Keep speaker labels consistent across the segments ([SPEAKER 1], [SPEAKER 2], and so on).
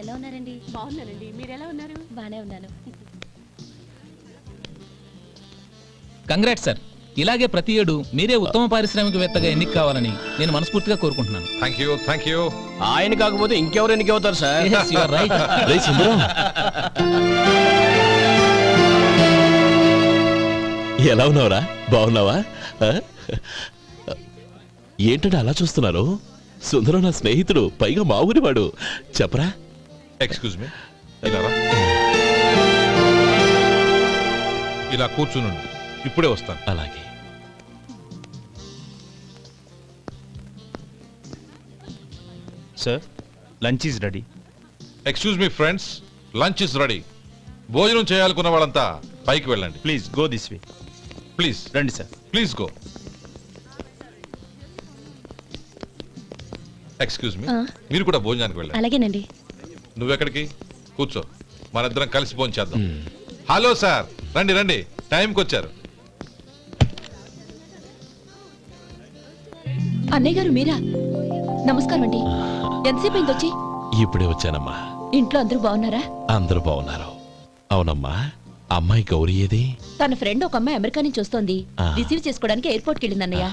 [SPEAKER 1] ఎలా ఉన్నారండి?
[SPEAKER 2] బాగున్నానండి. మీరు ఎలా ఉన్నారు?
[SPEAKER 1] బానే ఉన్నాను.
[SPEAKER 3] Congrats sir. ఇలాగే ప్రతి ఏడు మీరే ఉత్తమ పారిశ్రామికవేత్తగా ఎన్నిక కావాలని నేను మనస్ఫూర్తిగా కోరుకుంటున్నాను.
[SPEAKER 4] Thank you.
[SPEAKER 5] ఆయన కాకపోతే ఇంకెవరు ఎన్నిక అవుతారు sir?
[SPEAKER 3] Yes, you are right.
[SPEAKER 6] రేయ్ సుందరం, ఎలా ఉన్నావురా? బాగున్నావా? ఏంటంటే అలా చూస్తున్నారు? సుందరం నా స్నేహితుడు, పైగా మా ఊరివాడు. చెప్పరా?
[SPEAKER 4] ఎక్స్క్యూజ్ మీ, ఇలా కూర్చునుండు, ఇప్పుడే వస్తాను.
[SPEAKER 6] అలాగే.
[SPEAKER 7] Sir, lunch is ready.
[SPEAKER 4] Excuse me friends, lunch is ready. భోజనం చేయాలనుకున్న వాళ్ళంతా పైకి వెళ్ళండి.
[SPEAKER 7] Please go this way.
[SPEAKER 4] Please
[SPEAKER 7] రండి sir.
[SPEAKER 4] Please go. Excuse me, మీరు కూడా భోజనానికి వెళ్ళండి.
[SPEAKER 1] అలాగేనండి.
[SPEAKER 4] నువ్వెక్కడికి? కూర్చో, మన ఇద్దరం కలిసి భోజనం చేద్దాం. హలో సార్, రండి రండి, టైంకి వచ్చారు.
[SPEAKER 2] అన్నయ్య గారు మీరా? నమస్కారం అండి. ఎంతసేపు అయింది వచ్చి?
[SPEAKER 6] ఇప్పుడే వచ్చానమ్మా.
[SPEAKER 2] ఇంట్లో అందరూ బాగున్నారా?
[SPEAKER 6] అందరూ బాగున్నారు. అవునమ్మా, అమ్మాయి గౌరీ ఏది?
[SPEAKER 2] తన ఫ్రెండ్ ఒక అమ్మాయి అమెరికా నుంచి వస్తోంది. రిసీవ్ చేసుకోవడానికి ఎయిర్పోర్ట్కి వెళ్ళింది అన్నయ్య.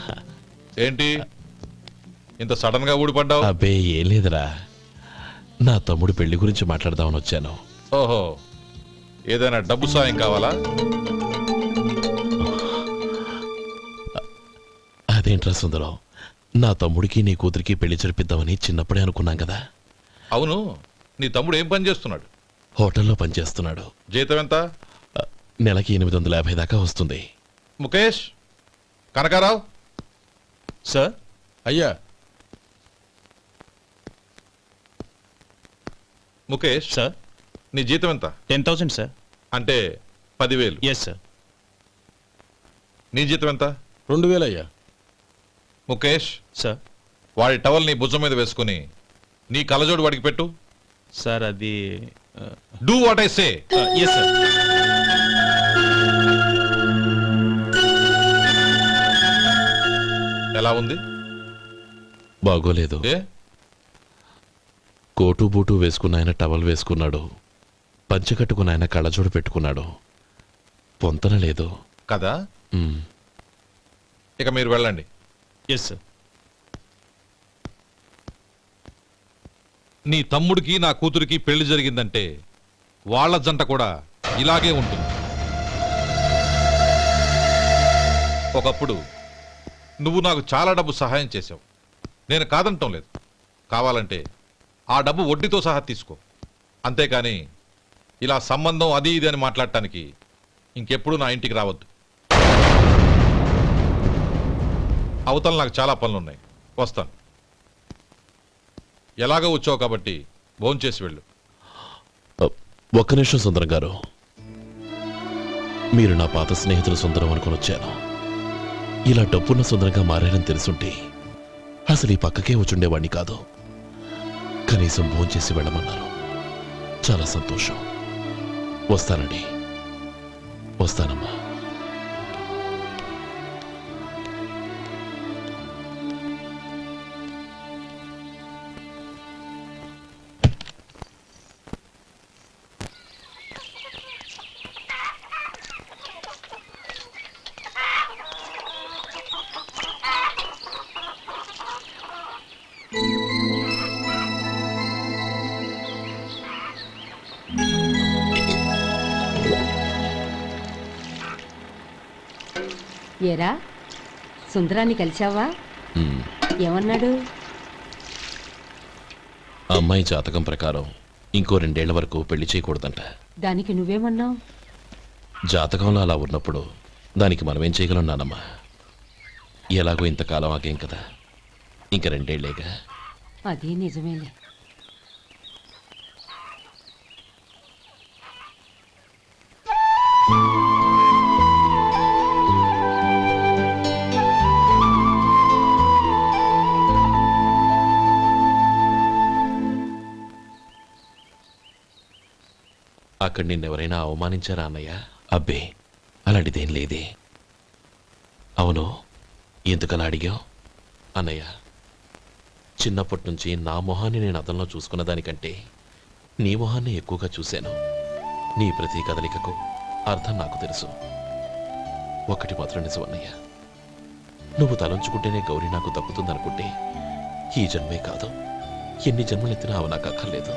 [SPEAKER 4] ఏంటి ఇంత సడన్ గా ఊడిపడ్డావు?
[SPEAKER 6] అబ్బే ఏం లేదురా, నా తమ్ముడు పెళ్లి గురించి మాట్లాడదామని వచ్చాను.
[SPEAKER 4] ఓహో, ఏదైనా డబ్బు సాయం కావాలా?
[SPEAKER 6] అదేంట్రా సుందరం, నా తమ్ముడికి నీ కూతురికి పెళ్లి జరిపిద్దామని చిన్నప్పుడే అనుకున్నాం కదా.
[SPEAKER 4] అవును, నీ తమ్ముడు ఏం పని చేస్తున్నాడు?
[SPEAKER 6] హోటల్లో పనిచేస్తున్నాడు.
[SPEAKER 4] జీతం ఎంత?
[SPEAKER 6] నెలకి 850 దాకా వస్తుంది.
[SPEAKER 4] ముఖేష్, కనకారావు.
[SPEAKER 7] సార్.
[SPEAKER 4] అయ్యా. ముఖేష్
[SPEAKER 7] సార్,
[SPEAKER 4] నీ జీతం ఎంత?
[SPEAKER 7] 10,000 సార్.
[SPEAKER 4] అంటే 10,000.
[SPEAKER 7] Yes sir.
[SPEAKER 4] నీ జీతం ఎంత?
[SPEAKER 5] 2,000 అయ్యా.
[SPEAKER 4] ముఖేష్,
[SPEAKER 7] సార్.
[SPEAKER 4] వాడి టవల్ నీ భుజం మీద వేసుకుని నీ కలజోడు వాడికి పెట్టు.
[SPEAKER 7] సార్ అది
[SPEAKER 4] do what I say.
[SPEAKER 7] Yes sir.
[SPEAKER 4] ఎలా ఉంది?
[SPEAKER 6] బాగోలేదు.
[SPEAKER 4] ఏ?
[SPEAKER 6] కోటు బూటు వేసుకున్న ఆయన టవల్ వేసుకున్నాడు, పంచె కట్టుకున్న ఆయన కళ్ళజోడు పెట్టుకున్నాడు. పొంతన లేదు
[SPEAKER 4] కదా. ఇక మీరు వెళ్ళండి.
[SPEAKER 7] Yes sir.
[SPEAKER 4] నీ తమ్ముడికి నా కూతురికి పెళ్లి జరిగిందంటే వాళ్ళ జంట కూడా ఇలాగే ఉంటుంది. ఒకప్పుడు నువ్వు నాకు చాలా డబ్బు సహాయం చేసావు, నేను కాదంటం లేదు. కావాలంటే ఆ డబ్బు వడ్డీతో సహా తీసుకో. అంతేకాని ఇలా సంబంధం అది ఇది అని మాట్లాడటానికి ఇంకెప్పుడు నా ఇంటికి రావద్దు. అవతల నాకు చాలా పనులున్నాయి, వస్తాను. ఎలాగో వచ్చావు కాబట్టి భోంచేసి వెళ్ళు.
[SPEAKER 6] ఒక్క నిమిషం సుందరం గారు, మీరు నా పాత స్నేహితులు సుందరం అనుకుని వచ్చాను. ఇలా డబ్బున్న సుందరంగా మారారని తెలుసుంటే అసలు ఈ పక్కకే వచ్చుండేవాణ్ణి కాదు. కనీసం భోంచేసి వెళ్ళమన్నారు, చాలా సంతోషం. వస్తానండి. వస్తానమ్మా.
[SPEAKER 2] ఏరా, సుందరాన్ని కలిశావా? ఏమన్నాడు?
[SPEAKER 6] అమ్మాయి జాతకం ప్రకారం ఇంకో 2 ఏళ్ల వరకు పెళ్లి చేయకూడదంట.
[SPEAKER 2] దానికి నువ్వేమన్నావు?
[SPEAKER 6] జాతకంలో అలా ఉన్నప్పుడు దానికి మనమేం చేయగలం నానమ్మా? ఎలాగో ఇంతకాలం ఆగేం కదా, ఇంక 2 ఏళ్లేగా.
[SPEAKER 2] అది నిజమేలే.
[SPEAKER 6] అక్కడ నిన్నెవరైనా అవమానించారా అన్నయ్య? అబ్బే, అలాంటిదేం లేదే. అవును, ఎందుకలా అడిగావు? అన్నయ్య, చిన్నప్పటి నుంచి నా మొహాన్ని నేను అద్దంలో చూసుకున్న దానికంటే నీ మొహాన్ని ఎక్కువగా చూశాను. నీ ప్రతి కదలికకు అర్థం నాకు తెలుసు. ఒకటి మాత్రం నిజం అన్నయ్య, నువ్వు తలంచుకుంటేనే గౌరీ నాకు దక్కుతుందనుకుంటే ఈ జన్మే కాదు, ఎన్ని జన్మలెత్తినా అవి నాకు అక్కర్లేదు.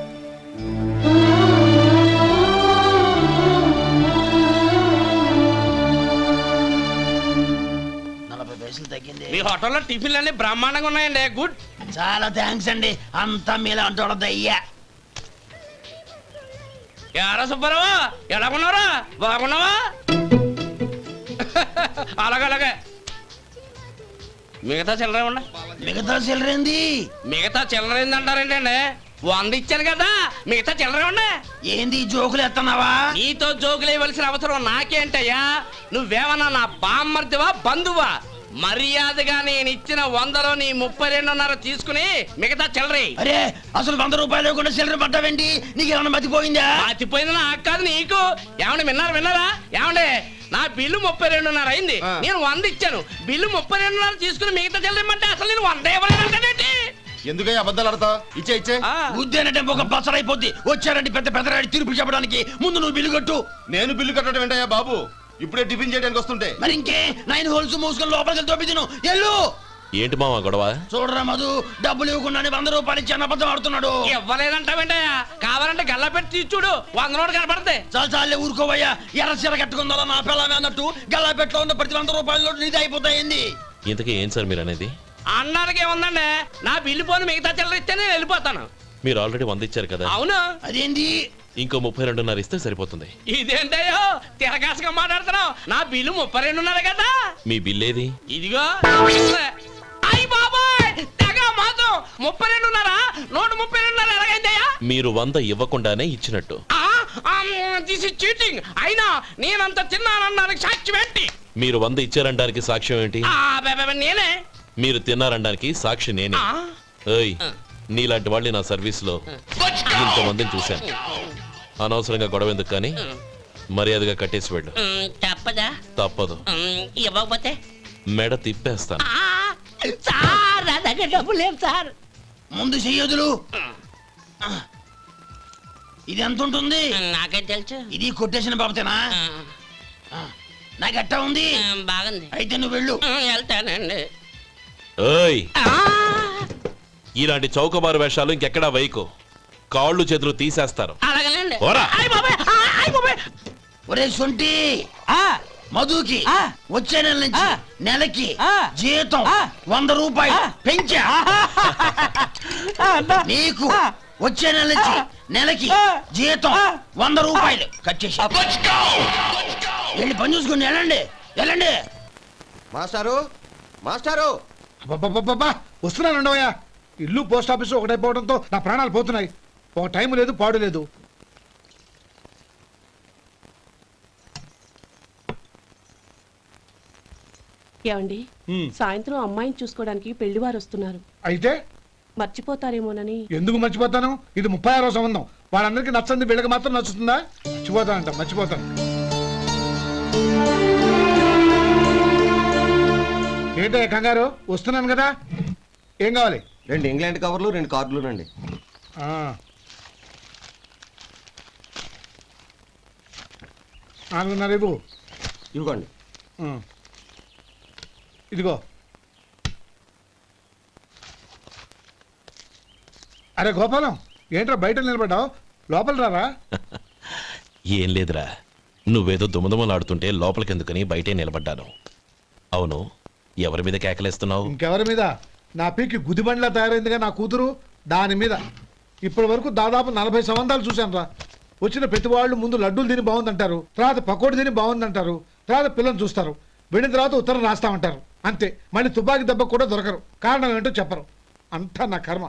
[SPEAKER 1] మీ హోటల్లో టిఫిన్లు అన్ని బ్రహ్మాండంగా ఉన్నాయండి. గుడ్.
[SPEAKER 8] చాలా థ్యాంక్స్ అండి, అంతా మీలా అంటాడు అయ్యా.
[SPEAKER 1] ఎరా సుబ్బారావు, ఎలాగున్నారా? బాగున్నావా? అలాగే మిగతా చిల్లర ఉండ.
[SPEAKER 8] మిగతా చిల్లరేంది?
[SPEAKER 1] మిగతా చిల్లర ఏందంటారేంటండి? 100 ఇచ్చాను కదా, మిగతా చిల్లర ఉండే.
[SPEAKER 8] ఏంది జోకులు ఎత్తన్నావా?
[SPEAKER 1] నీతో జోకులు ఇవ్వాల్సిన అవసరం నాకేంటయ్యా? నువ్వేమన్నా నా బామ్మర్దివా, బంధువా? మర్యాదగా నేను ఇచ్చిన 100లో నీ 32.5 తీసుకుని మిగతా చిల్లరే.
[SPEAKER 8] అరే అసలు 100 రూపాయలు లేకుండా చిల్లర పడ్డావేంటి? నీకు ఏమన్నా మతిపోయిందా?
[SPEAKER 1] మర్చిపోయింది నాకు కాదు, నీకు. ఏమండి విన్నారా? ఏమండి, నా బిల్లు 32.5 అయింది. నేను 100 ఇచ్చాను. బిల్లు 32.5 తీసుకుని మిగతా చిల్లరమంటే అసలు నేను 100 ఇవ్వలేదంటే
[SPEAKER 9] ఎందుకయ్యా అబద్ధాలు ఆడతావు? ఇచ్చే
[SPEAKER 8] ఉద్యానంటే ఒక బసరైపోద్ది. వచ్చారంటే పెద్ద పెద్దరాడి తీర్పు చెప్పడానికి ముందు నువ్వు బిల్లు కట్టు.
[SPEAKER 9] నేను బిల్లు కట్టడం ఏంటయ్యా బాబు? ఇప్పుడే టిఫిన్ చేయడానికి వస్తుంటే.
[SPEAKER 8] మరి ఇంకే 9 హోల్స్ మూసుకొని లోపలికి తోపి తిను. ఎల్లు.
[SPEAKER 6] ఏంటి మావా గొడవ?
[SPEAKER 8] చూడరా మధు, డబ్బులు ఇవ్వకుండానే 100 రూపాయలు ఇచ్చి అబద్ధం ఆడుతున్నాడు.
[SPEAKER 1] ఇవ్వలేదంటావేంటయ్యా? కావాలంటే గల్లా పెట్టి తీసి చూడు, 100 నోటు కనపడతాయి.
[SPEAKER 8] చాలే ఊరుకోవయ్యా. ఎర్ర చీర కట్టుకుందా నా పిల్లమే అన్నట్టు గల్లా పెట్లో ఉన్న ప్రతి 100 రూపాయల నీది అయిపోతాయింది.
[SPEAKER 6] ఇంతకీ ఏం సార్ మీరు అనేది?
[SPEAKER 1] అన్నానికి ఏముందండి, నా బిల్లు పోను మిగతా చిల్లర ఇస్తే నేను వెళ్ళిపోతాను.
[SPEAKER 6] మీరు ఆల్రెడీ 100 ఇచ్చారు కదా.
[SPEAKER 1] అవును.
[SPEAKER 8] అదేంటి?
[SPEAKER 6] ఇంకో 32.5 ఇస్తే సరిపోతుంది.
[SPEAKER 1] ఇదేంటయ్యో తిరగాసుగా మాట్లాడుతున్నావు? నా బిల్లు 32.5 కదా.
[SPEAKER 6] మీ బిల్ ఏది?
[SPEAKER 1] ఇదిగో. అయ్య బాబాయ్, తెగ మాత్రం 32.5 నోటు 32.5 ఎలాగైందయ్యా?
[SPEAKER 6] మీరు 100 ఇవ్వకుండానే ఇచ్చినట్టు.
[SPEAKER 1] This is cheating. అయినా నేనంత తిన్నానన్నానికి సాక్ష్యం ఏంటి?
[SPEAKER 6] మీరు 100 ఇచ్చారనడానికి సాక్ష్యం ఏంటి?
[SPEAKER 1] నేనే.
[SPEAKER 6] మీరు తిన్నారనడానికి సాక్షి నేనే. ఏయ్, నీలాంటి వాళ్ళని నా సర్వీస్లో ఇంతమందిని చూశాను. అనవసరంగా గొడవ ఎందుకు కానీ మర్యాదగా కట్టేసి వెళ్ళు.
[SPEAKER 1] తప్పదా?
[SPEAKER 6] తప్పదు.
[SPEAKER 1] ఇవ్వకపోతే
[SPEAKER 6] మెడ తిప్పేస్తాను.
[SPEAKER 1] సార్ నా దగ్గర డబ్బు లేవు సార్.
[SPEAKER 8] ముందు చెయ్యదులు. ఇది ఎంత ఉంటుంది?
[SPEAKER 1] నాకేం తెలుసు.
[SPEAKER 8] ఇది కొట్టేసిన బాబతేనా? నాకు ఎట్టా ఉంది?
[SPEAKER 1] బాగుంది.
[SPEAKER 8] అయితే నువ్వు వెళ్ళు.
[SPEAKER 1] వెళ్తానండి.
[SPEAKER 6] ఏయ్, ఇలాంటి చౌకబారు వేషాలు ఇంకెక్కడా వైకు. కాళ్ళు చేతులు తీసేస్తారు.
[SPEAKER 1] అలాగేనండి.
[SPEAKER 6] ఓరా.
[SPEAKER 8] ఒరే సొంటి, మధుకి వచ్చే నెల నుంచి నెలకి జీతం 100 రూపాయలు పెంచా. నీకు వచ్చే నెల నుంచి నెలకి జీతం 100 రూపాయలు కట్ చేసి వెళ్ళి పని చూసుకుని వెళ్ళండి.
[SPEAKER 9] మాస్టారు మాస్టారు
[SPEAKER 10] వస్తున్నాను ఉండవయ్యా. ఇల్లు పోస్ట్ ఆఫీసు ఒకటైపోవడంతో నా ప్రాణాలు పోతున్నాయి. ఒక టైం లేదు, పాడు లేదు.
[SPEAKER 11] ఏమండి, సాయంత్రం అమ్మాయిని చూసుకోవడానికి పెళ్లివారు వస్తున్నారు.
[SPEAKER 10] అయితే
[SPEAKER 11] మర్చిపోతారేమోనని.
[SPEAKER 10] ఎందుకు మర్చిపోతాను? ఇది 36వ సంబంధం. వాళ్ళందరికీ నచ్చంది, వీళ్ళకి మాత్రం నచ్చుతుందా? మర్చిపోతాను. ఏంటో కంగారు? వస్తున్నాను కదా. ఏం కావాలి?
[SPEAKER 9] 2 ఇంగ్లాండ్ కవర్లు 2 కార్డులు రండి.
[SPEAKER 10] 4.5 ఇవ్వు.
[SPEAKER 9] ఇవ్వండి.
[SPEAKER 10] ఇదిగో. అరే గోపాలం, ఏంట్రా బయట నిలబడ్డావు? లోపల రారా.
[SPEAKER 6] ఏం లేదురా, నువ్వేదో దుమదుమలాడుతుంటే లోపలికెందుకని బయటే నిలబడ్డాను. అవును, ఎవరి మీద కేకలేస్తున్నావు?
[SPEAKER 10] ఇంకెవరి మీద? నా పీకి గుదిబండ్లా తయారైందిగా నా కూతురు, దాని మీద. ఇప్పటి వరకు దాదాపు 40 సంబంధాలు చూశాను రా. వచ్చిన ప్రతి వాళ్ళు ముందు లడ్డూలు తిని బాగుందంటారు, తర్వాత పకోడి తిని బాగుందంటారు, తర్వాత పిల్లలు చూస్తారు, వెళ్ళిన తర్వాత ఉత్తరం రాస్తామంటారు. అంతే. మళ్ళీ తుపాకీ దెబ్బ కూడా దొరకరు. కారణం ఏంటో చెప్పరు. అంతా నా కర్మ.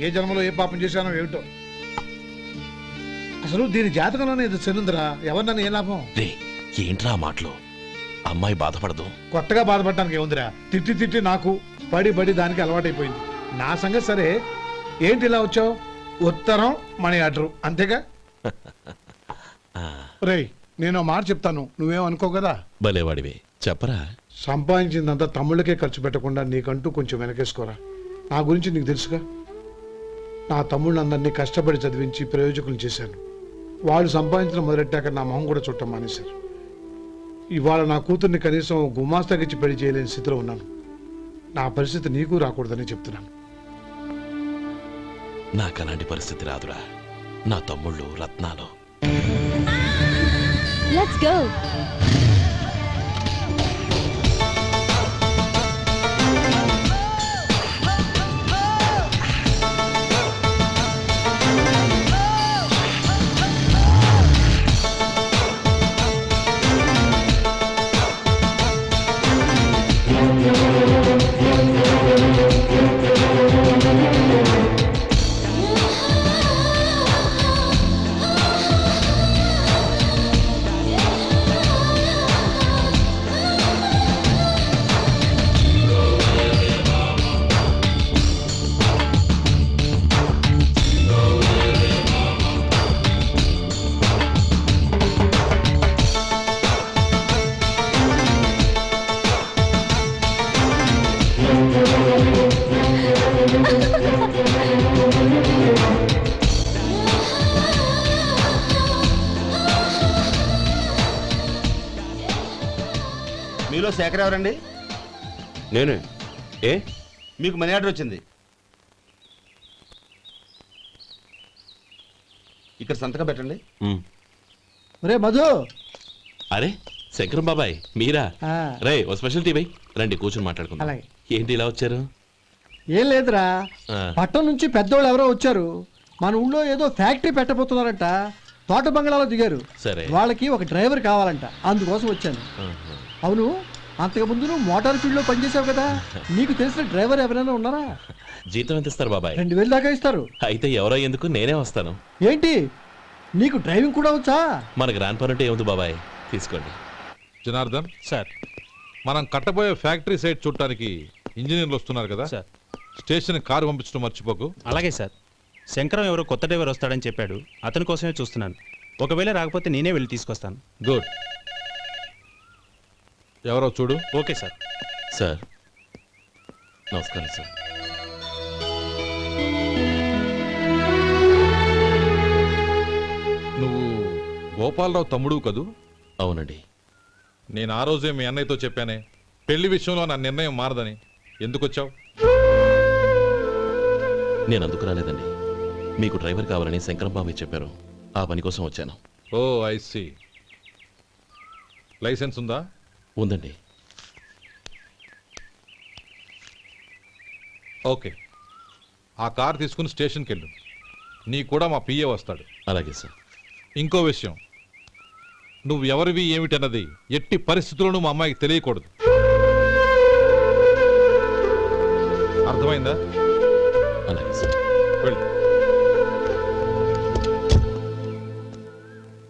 [SPEAKER 10] ఏ జన్మలో ఏ పాపం చేశానో ఏమిటో. అసలు దీని జాతకంలోనే ఇది చెందుందిరా. ఎవరినన్నా ఏ లాభం?
[SPEAKER 6] ఏంట్రా మాటలు? అమ్మాయి బాధపడదు.
[SPEAKER 10] కొత్తగా బాధపడటానికి ఏముందిరా? తిట్టి నాకు పడి దానికి అలవాటైపోయింది. నా సంగతి సరే, ఏంటి ఇలా వచ్చావు? ఉత్తరం, మనీ ఆర్డరు, అంతేగా? రేయ్, నేను మాట చెప్తాను, నువ్వేమనుకో కదా.
[SPEAKER 6] భలేవాడివే, చెప్పరా.
[SPEAKER 10] సంపాదించిందంతా తమ్ముళ్ళకే ఖర్చు పెట్టకుండా నీకంటూ కొంచెం వెనకేసుకోరా. నా గురించి నీకు తెలుసుగా. నా తమ్ముళ్ళందరినీ కష్టపడి చదివించి ప్రయోజకులు చేశాను. వాళ్ళు సంపాదించడం మొదలెట్టాక నా మొహం కూడా చుట్టం మానేశారు. ఇవాళ నా కూతుర్ని కనీసం గుమాస్తాకిచ్చి పెళ్లి చేయలేని స్థితిలో ఉన్నాను. నా పరిస్థితి నీకు రాకూడదని చెప్తున్నాను.
[SPEAKER 6] నాకు అలాంటి పరిస్థితి రాదురా. నా తమ్ముళ్ళు రత్నాలు.
[SPEAKER 2] Let's go.
[SPEAKER 9] మీలో శేఖర్ ఎవరండి?
[SPEAKER 7] నేనే. ఏ?
[SPEAKER 9] మీకు మనీ ఆర్డర్ వచ్చింది. ఇక్కడ సంతకం పెట్టండి.
[SPEAKER 5] రే మధు,
[SPEAKER 6] అరే శంకరం బాబాయ్ మీరా? రే ఓ స్పెషల్ టీ బై రండి కూర్చొని మాట్లాడుకుందాం.
[SPEAKER 5] అలాగే.
[SPEAKER 6] ఏంటి ఇలా వచ్చారు?
[SPEAKER 5] ఏం లేదురా,
[SPEAKER 6] ఆ.
[SPEAKER 5] పట్టణం నుంచి పెద్దోళ్ళు ఎవరో వచ్చారు. మన ఊళ్ళో ఏదో ఫ్యాక్టరీ పెట్టబోతున్నారంట. తోట బంగ్లాలో దిగారు.
[SPEAKER 6] సరే.
[SPEAKER 5] వాళ్ళకి ఒక డ్రైవర్ కావాలంట, అందుకోసం వచ్చాను.
[SPEAKER 6] ఆహా.
[SPEAKER 5] అవును, అంతకు ముందు నువ్వు మోటార్ ఫీల్డ్ లో పనిచేసావు కదా, నీకు తెలిసిన డ్రైవర్ ఎవరైనా ఉన్నారా?
[SPEAKER 6] జీతం ఎంత ఇస్తారు బాబాయ్?
[SPEAKER 5] 2000 దాకా ఇస్తారు.
[SPEAKER 6] అయితే ఎవరో ఎందుకు నేనే వస్తాను.
[SPEAKER 5] ఏంటి, నీకు డ్రైవింగ్ కూడా వచ్చా?
[SPEAKER 6] మన గ్రాండ్ పర్ అంటే ఏముంది బాబాయ్, తీసుకోండి.
[SPEAKER 4] జనార్దన్,
[SPEAKER 7] సార్.
[SPEAKER 4] మనం కట్టబోయే ఫ్యాక్టరీ సైట్ చూడటానికి ఇంజనీర్లు వస్తున్నారు కదా,
[SPEAKER 7] సార్.
[SPEAKER 4] స్టేషన్ కారు పంపించడం మర్చిపోకు.
[SPEAKER 7] అలాగే సార్. శంకరం ఎవరో కొత్త డ్రైవర్ వస్తాడని చెప్పాడు, అతని కోసమే చూస్తున్నాను. ఒకవేళ రాకపోతే నేనే వెళ్ళి తీసుకొస్తాను.
[SPEAKER 4] గుడ్. ఎవరో చూడు.
[SPEAKER 7] Okay sir.
[SPEAKER 6] సార్ నమస్కారం సార్.
[SPEAKER 4] నువ్వు గోపాలరావు తమ్ముడు కదూ?
[SPEAKER 6] అవునండి.
[SPEAKER 4] నేను ఆ రోజే మీ అన్నయ్యతో చెప్పానే, పెళ్లి విషయంలో నా నిర్ణయం మారదని. ఎందుకు వచ్చావు?
[SPEAKER 6] నేను అందుకు రాలేదండి. మీకు డ్రైవర్ కావాలని శంకరం బాబాయ్ చెప్పారు, ఆ పని కోసం వచ్చాను.
[SPEAKER 4] ఓ ఐ సీ. లైసెన్స్ ఉందా?
[SPEAKER 6] ఉందండి.
[SPEAKER 4] ఓకే, ఆ కార్ తీసుకుని స్టేషన్కి వెళ్ళు. నీ కూడా మా పిఏ వస్తాడు.
[SPEAKER 6] అలాగే సార్.
[SPEAKER 4] ఇంకో విషయం, నువ్వు ఎవరివి ఏమిటన్నది ఎట్టి పరిస్థితుల్లోనూ మా అమ్మాయికి తెలియకూడదు. అర్థమైందా?